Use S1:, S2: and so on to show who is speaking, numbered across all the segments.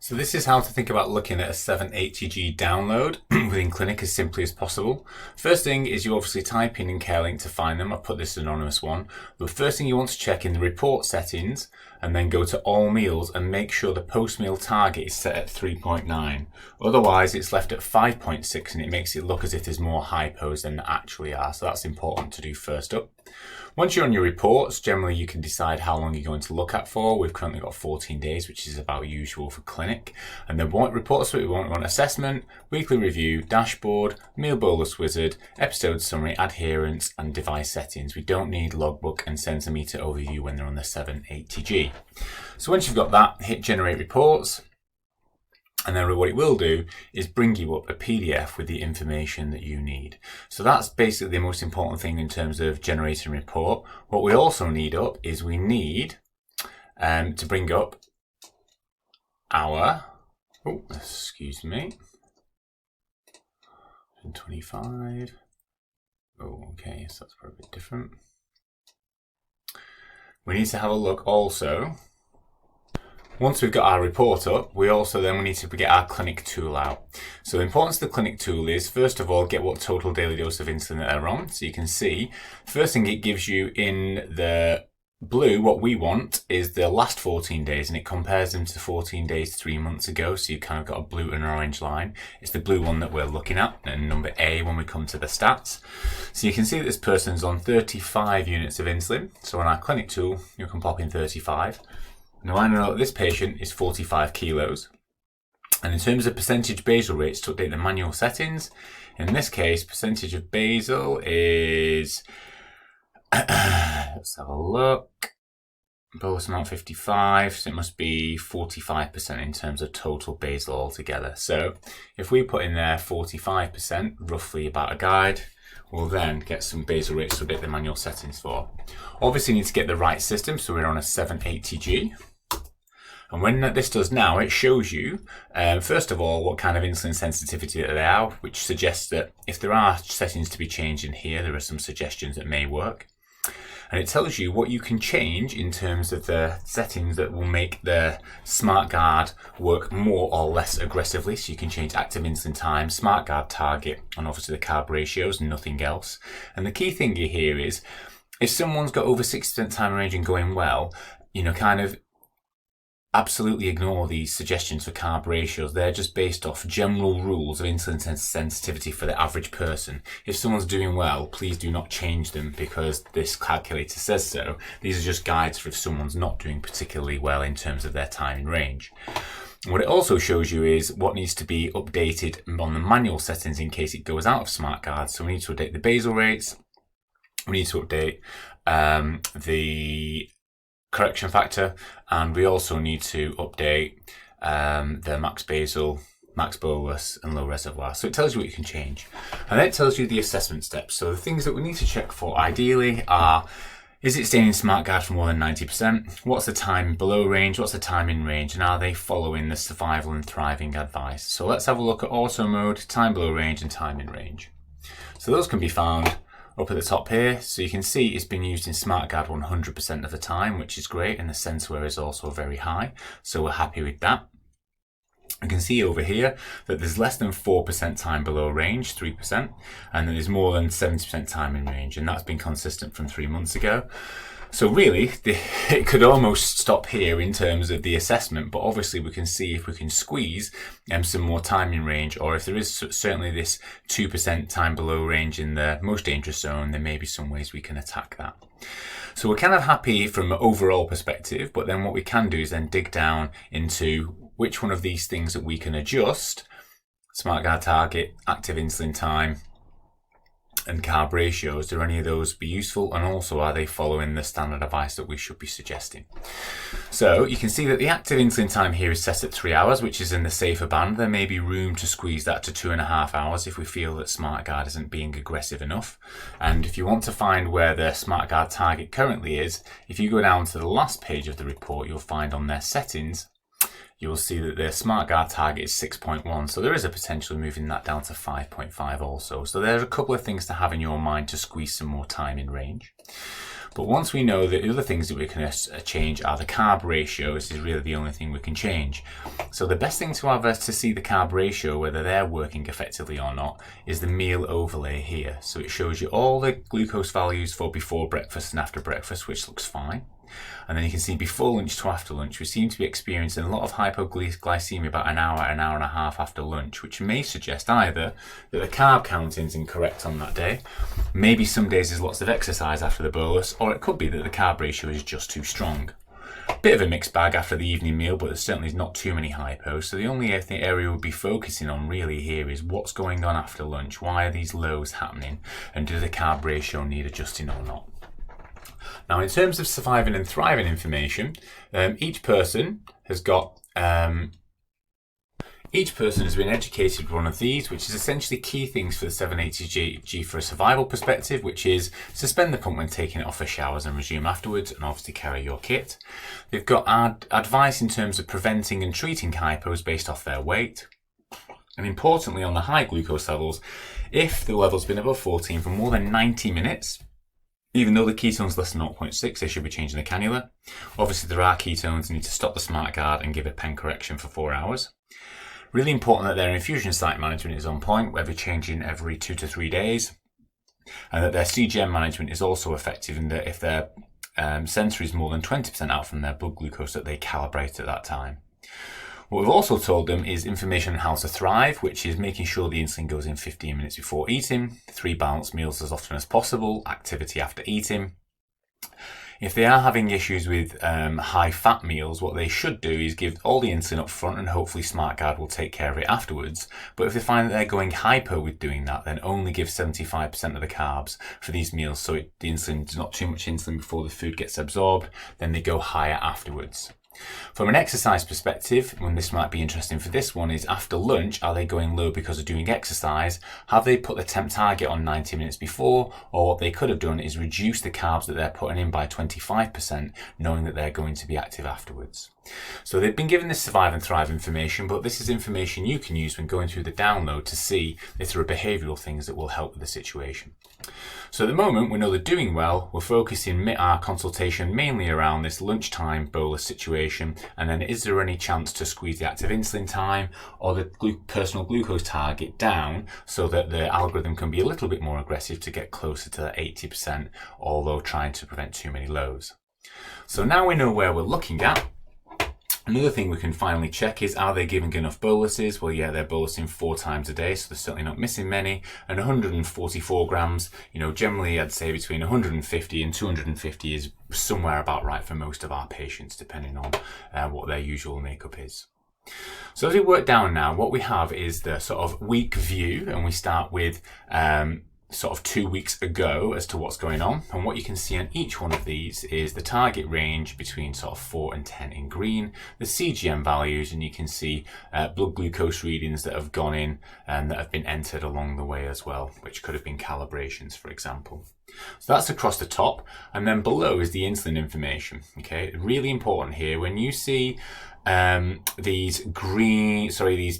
S1: So this is how to think about looking at a 780G download within Clinic as simply as possible. First thing is you obviously type in CareLink to find them. I've put this anonymous one. The first thing you want to check in the report settings and then go to all meals and make sure the post-meal target is set at 3.9. Otherwise it's left at 5.6 and it makes it look as if there's more hypos than there actually are. So that's important to do first up. Once you're on your reports, generally you can decide how long you're going to look at for. We've currently got 14 days, which is about usual for Clinic. And then what reports we want assessment, weekly review, dashboard, meal bolus wizard, episode summary, adherence, and device settings. We don't need logbook and centimeter overview when they're on the 780G. So once you've got that, hit generate reports. And then what it will do is bring you up a PDF with the information that you need. So that's basically the most important thing in terms of generating a report. What we also need up is we need to bring up our, excuse me, 25. Oh, okay, so that's probably a bit different. We need to have a look also. Once we've got our report up, we need to get our Clinic tool out. So the importance of the Clinic tool is, first of all, get what total daily dose of insulin that they're on. So you can see, first thing it gives you in the blue, what we want is the last 14 days, and it compares them to 14 days 3 months ago. So you kind of got a blue and an orange line. It's the blue one that we're looking at, and number A when we come to the stats. So you can see that this person's on 35 units of insulin. So on our Clinic tool, you can pop in 35. Now I know that this patient is 45 kilos. And in terms of percentage basal rates, to update the manual settings, in this case, percentage of basal is, let's have a look, bolus amount 55, so it must be 45% in terms of total basal altogether. So if we put in there 45%, roughly about a guide, we'll then get some basal rates to update the manual settings for. Obviously you need to get the right system, so we're on a 780G. And when this does now, it shows you, first of all, what kind of insulin sensitivity that they are, which suggests that if there are settings to be changed in here, there are some suggestions that may work. And it tells you what you can change in terms of the settings that will make the SmartGuard work more or less aggressively. So you can change active insulin time, SmartGuard target, and obviously the carb ratios and nothing else. And the key thing here is, if someone's got over 60% time range and going well, kind of absolutely ignore these suggestions for carb ratios. They're just based off general rules of insulin sensitivity for the average person. If someone's doing well, please do not change them because this calculator says so. These are just guides for if someone's not doing particularly well in terms of their time in range. What it also shows you is what needs to be updated on the manual settings in case it goes out of SmartGuard. So we need to update the basal rates. We need to update the correction factor, and we also need to update the max basal, max bolus, and low reservoir. So it tells you what you can change. And then it tells you the assessment steps. So the things that we need to check for ideally are, is it staying in SmartGuard for more than 90%? What's the time below range? What's the time in range? And are they following the survival and thriving advice? So let's have a look at auto mode, time below range, and time in range. So those can be found up at the top here. So you can see it's been used in SmartGuard 100% of the time, which is great, and the sensor is also very high. So we're happy with that. You can see over here that there's less than 4% time below range, 3%, and then there's more than 70% time in range, and that's been consistent from 3 months ago. So really, it could almost stop here in terms of the assessment, but obviously we can see if we can squeeze some more time in range, or if there is certainly this 2% time below range in the most dangerous zone, there may be some ways we can attack that. So we're kind of happy from an overall perspective, but then what we can do is then dig down into which one of these things that we can adjust, SmartGuard target, active insulin time, and carb ratios. Do any of those be useful, and also are they following the standard advice that we should be suggesting? So you can see that the active insulin time here is set at 3 hours, which is in the safer band. There may be room to squeeze that to 2.5 hours if we feel that SmartGuard isn't being aggressive enough. And if you want to find where the SmartGuard target currently is, if you go down to the last page of the report, you'll find on their settings, you'll see that the SmartGuard target is 6.1, so there is a potential of moving that down to 5.5 also. So there's a couple of things to have in your mind to squeeze some more time in range. But once we know that the other things that we can change are the carb ratio, this is really the only thing we can change. So the best thing to have to see the carb ratio, whether they're working effectively or not, is the meal overlay here. So it shows you all the glucose values for before breakfast and after breakfast, which looks fine. And then you can see before lunch to after lunch, we seem to be experiencing a lot of hypoglycemia about an hour and a half after lunch, which may suggest either that the carb counting is incorrect on that day, maybe some days there's lots of exercise after the bolus, or it could be that the carb ratio is just too strong. Bit of a mixed bag after the evening meal, but there's certainly not too many hypos. So the only area we'll be focusing on really here is what's going on after lunch. Why are these lows happening? And does the carb ratio need adjusting or not? Now, in terms of surviving and thriving information, each person has been educated with one of these, which is essentially key things for the 780G for a survival perspective, which is suspend the pump when taking it off for showers and resume afterwards, and obviously carry your kit. They've got advice in terms of preventing and treating hypos based off their weight. And importantly, on the high glucose levels, if the level's been above 14 for more than 90 minutes, even though the ketone's less than 0.6, they should be changing the cannula. Obviously, there are ketones, you need to stop the smart guard and give a pen correction for 4 hours. Really important that their infusion site management is on point, where they're changing every 2 to 3 days. And that their CGM management is also effective in that if their sensor is more than 20% out from their blood glucose, that they calibrate at that time. What we've also told them is information on how to thrive, which is making sure the insulin goes in 15 minutes before eating, 3 balanced meals as often as possible, activity after eating. If they are having issues with high fat meals, what they should do is give all the insulin up front and hopefully SmartGuard will take care of it afterwards. But if they find that they're going hypo with doing that, then only give 75% of the carbs for these meals so the insulin, there's not too much insulin before the food gets absorbed, then they go higher afterwards. From an exercise perspective, and this might be interesting for this one, is after lunch, are they going low because of doing exercise? Have they put the temp target on 90 minutes before? Or what they could have done is reduce the carbs that they're putting in by 25%, knowing that they're going to be active afterwards. So they've been given this survive and thrive information, but this is information you can use when going through the download to see if there are behavioural things that will help with the situation. So at the moment, we know they're doing well. We're focusing our consultation mainly around this lunchtime bolus situation, and then is there any chance to squeeze the active insulin time or the personal glucose target down so that the algorithm can be a little bit more aggressive to get closer to that 80%, although trying to prevent too many lows. So now we know where we're looking at. Another thing we can finally check is, are they giving enough boluses? Well, yeah, they're bolusing 4 times a day, so they're certainly not missing many. And 144 grams, generally I'd say between 150 and 250 is somewhere about right for most of our patients, depending on what their usual makeup is. So as we work down now, what we have is the sort of week view, and we start with sort of 2 weeks ago as to what's going on. And what you can see on each one of these is the target range between sort of 4 and 10 in green, the CGM values, and you can see blood glucose readings that have gone in and that have been entered along the way as well, which could have been calibrations, for example. So that's across the top, and then below is the insulin information. Okay, really important here. When you see these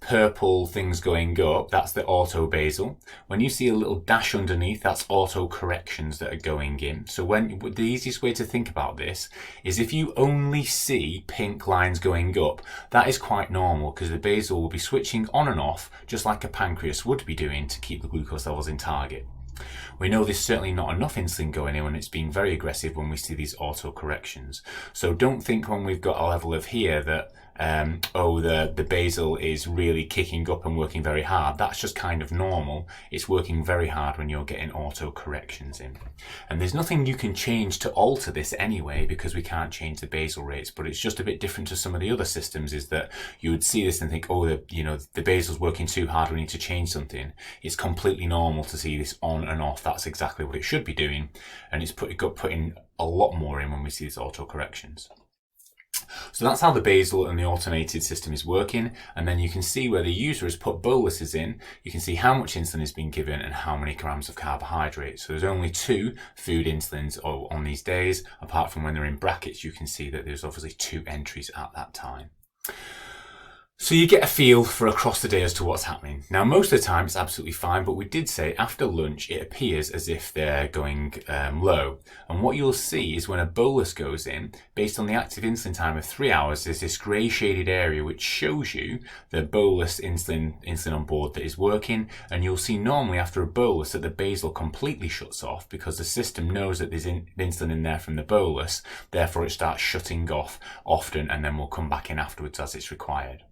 S1: purple things going up, that's the auto basal. When you see a little dash underneath, that's auto corrections that are going in. So the easiest way to think about this is if you only see pink lines going up, that is quite normal because the basal will be switching on and off just like a pancreas would be doing to keep the glucose levels in target. We know there's certainly not enough insulin going in when it's being very aggressive when we see these auto corrections. So don't think when we've got a level of here that the basal is really kicking up and working very hard. That's just kind of normal. It's working very hard when you're getting auto corrections in. And there's nothing you can change to alter this anyway because we can't change the basal rates, but it's just a bit different to some of the other systems is that you would see this and think, the basal's working too hard, we need to change something. It's completely normal to see this on and off. That's exactly what it should be doing. And it's putting a lot more in when we see these auto corrections. So that's how the basal and the automated system is working, and then you can see where the user has put boluses in, you can see how much insulin is being given and how many grams of carbohydrate. So there's only 2 food insulins on these days, apart from when they're in brackets you can see that there's obviously 2 entries at that time. So you get a feel for across the day as to what's happening. Now, most of the time it's absolutely fine, but we did say after lunch it appears as if they're going low. And what you'll see is when a bolus goes in, based on the active insulin time of 3 hours, there's this grey shaded area which shows you the bolus insulin on board that is working. And you'll see normally after a bolus that the basal completely shuts off because the system knows that there's insulin in there from the bolus. Therefore it starts shutting off often and then will come back in afterwards as it's required.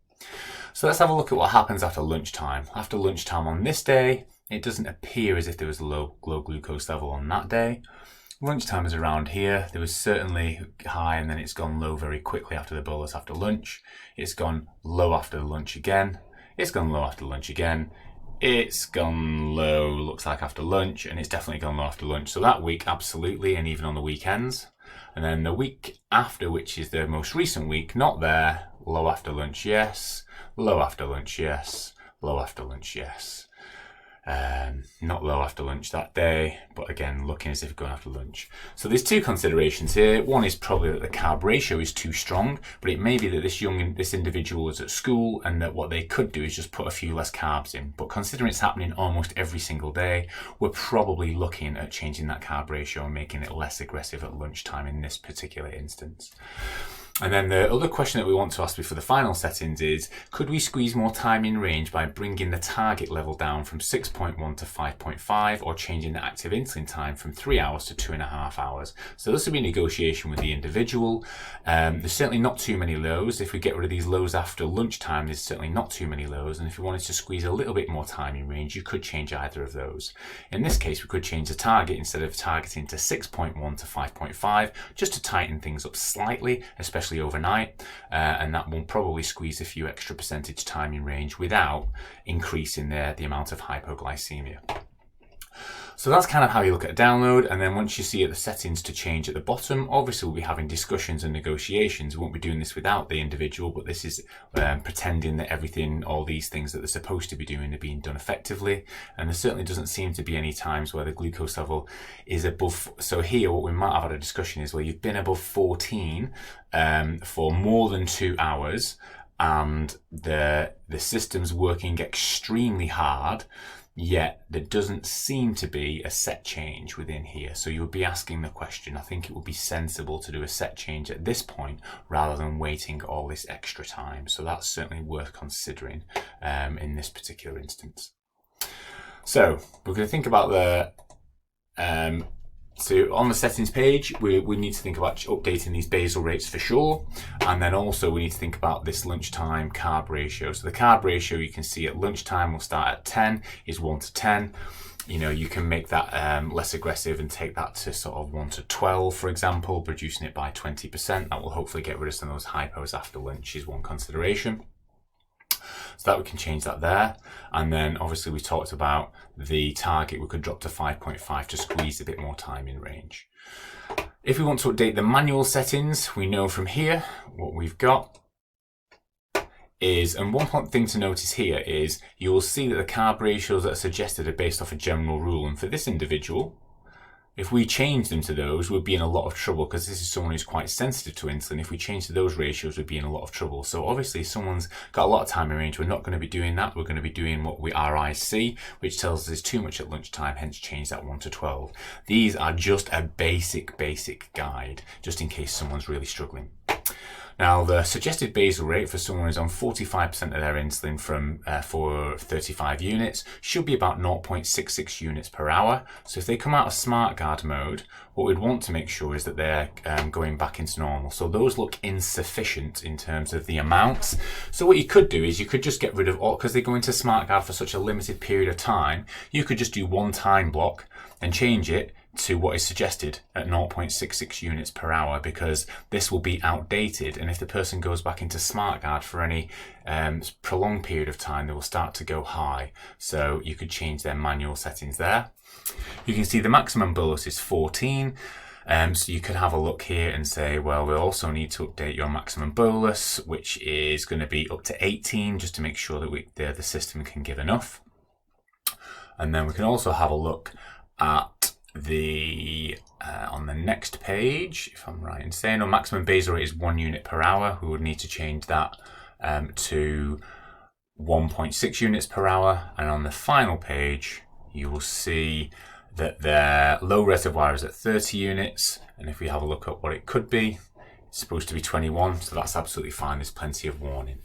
S1: So let's have a look at what happens after lunchtime. After lunchtime on this day, it doesn't appear as if there was a low glucose level on that day. Lunchtime is around here. There was certainly high and then it's gone low very quickly after the bolus after lunch. It's gone low after lunch again. It's gone low after lunch again. It's gone low, looks like after lunch, and it's definitely gone low after lunch. So that week, absolutely, and even on the weekends. And then the week after, which is the most recent week, not there. Low after lunch, yes. Low after lunch, yes. Low after lunch, yes. Not low after lunch that day, but again, looking as if going after lunch. So there's two considerations here. One is probably that the carb ratio is too strong, but it may be that this individual is at school and that what they could do is just put a few less carbs in. But considering it's happening almost every single day, we're probably looking at changing that carb ratio and making it less aggressive at lunchtime in this particular instance. And then the other question that we want to ask before the final settings is, could we squeeze more time in range by bringing the target level down from 6.1 to 5.5 or changing the active insulin time from 3 hours to 2.5 hours? So this will be a negotiation with the individual. There's certainly not too many lows. If we get rid of these lows after lunchtime, there's certainly not too many lows. And if you wanted to squeeze a little bit more time in range, you could change either of those. In this case, we could change the target instead of targeting to 6.1 to 5.5, just to tighten things up slightly, especially overnight, and that will probably squeeze a few extra percentage time in range without increasing the amount of hypoglycemia. So that's kind of how you look at a download, and then once you see the settings to change at the bottom, obviously we'll be having discussions and negotiations. We won't be doing this without the individual, but this is pretending that everything, all these things that they're supposed to be doing are being done effectively, and there certainly doesn't seem to be any times where the glucose level is above. So here what we might have had a discussion is where you've been above 14 for more than 2 hours and the system's working extremely hard, yet there doesn't seem to be a set change within here. So you'll be asking the question, I think it would be sensible to do a set change at this point rather than waiting all this extra time. So that's certainly worth considering in this particular instance. So we're going to think about so on the settings page, we need to think about updating these basal rates for sure. And then also we need to think about this lunchtime carb ratio. So the carb ratio you can see at lunchtime will start at 10, is 1 to 10. You know, you can make that less aggressive and take that to sort of 1 to 12, for example, reducing it by 20%. That will hopefully get rid of some of those hypos after lunch is one consideration. So that we can change that there. And then obviously we talked about the target, we could drop to 5.5 to squeeze a bit more time in range. If we want to update the manual settings, we know from here what we've got is, and one thing to notice here is you will see that the carb ratios that are suggested are based off a general rule. And for this individual, if we change them to those, we'd be in a lot of trouble because this is someone who's quite sensitive to insulin. If we change to those ratios, we'd be in a lot of trouble. So obviously if someone's got a lot of time in range, we're not going to be doing that. We're going to be doing what our eyes see, which tells us there's too much at lunchtime, hence change that 1 to 12. These are just a basic guide, just in case someone's really struggling. Now, the suggested basal rate for someone who's on 45% of their insulin for 35 units should be about 0.66 units per hour. So if they come out of SmartGuard mode, what we'd want to make sure is that they're going back into normal. So those look insufficient in terms of the amounts. So what you could do is you could just get rid of all, because they go into SmartGuard for such a limited period of time, you could just do one time block and change it to what is suggested at 0.66 units per hour, because this will be outdated, and if the person goes back into SmartGuard for any prolonged period of time, they will start to go high. So you could change their manual settings there. You can see the maximum bolus is 14. So you could have a look here and say, well, we also need to update your maximum bolus, which is going to be up to 18, just to make sure that the system can give enough. And then we can also have a look at on the next page, if I'm right in saying, our maximum basal rate is 1 unit per hour. We would need to change that to 1.6 units per hour, and on the final page you will see that their low reservoir is at 30 units, and if we have a look at what it could be, it's supposed to be 21, so that's absolutely fine. There's plenty of warning.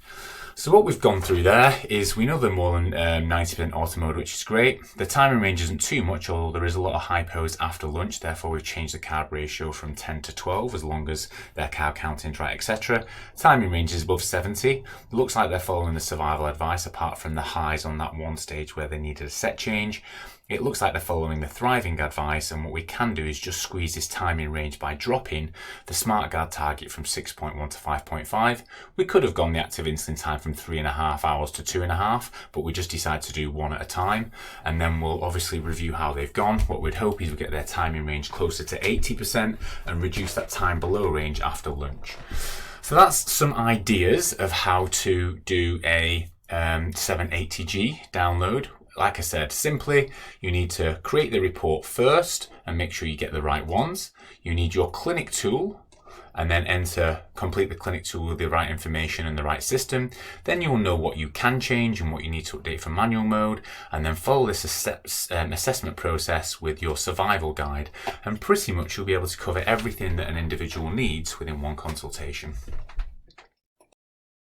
S1: So what we've gone through there is we know they're more than 90% auto mode, which is great. The timing range isn't too much, although there is a lot of hypos after lunch. Therefore, we've changed the carb ratio from 10 to 12, as long as their carb counting's right, etc. Timing range is above 70. It looks like they're following the survival advice, apart from the highs on that one stage where they needed a set change. It looks like they're following the thriving advice, and what we can do is just squeeze this timing range by dropping the SmartGuard target from 6.1 to 5.5. We could have gone the active insulin time from 3.5 hours to 2.5, but we just decided to do one at a time, and then we'll obviously review how they've gone. What we'd hope is we get their timing range closer to 80% and reduce that time below range after lunch. So that's some ideas of how to do a 780G download. Like I said, simply, you need to create the report first and make sure you get the right ones. You need your clinic tool, and then complete the clinic tool with the right information and the right system. Then you'll know what you can change and what you need to update for manual mode, and then follow this assessment process with your survival guide. And pretty much you'll be able to cover everything that an individual needs within one consultation.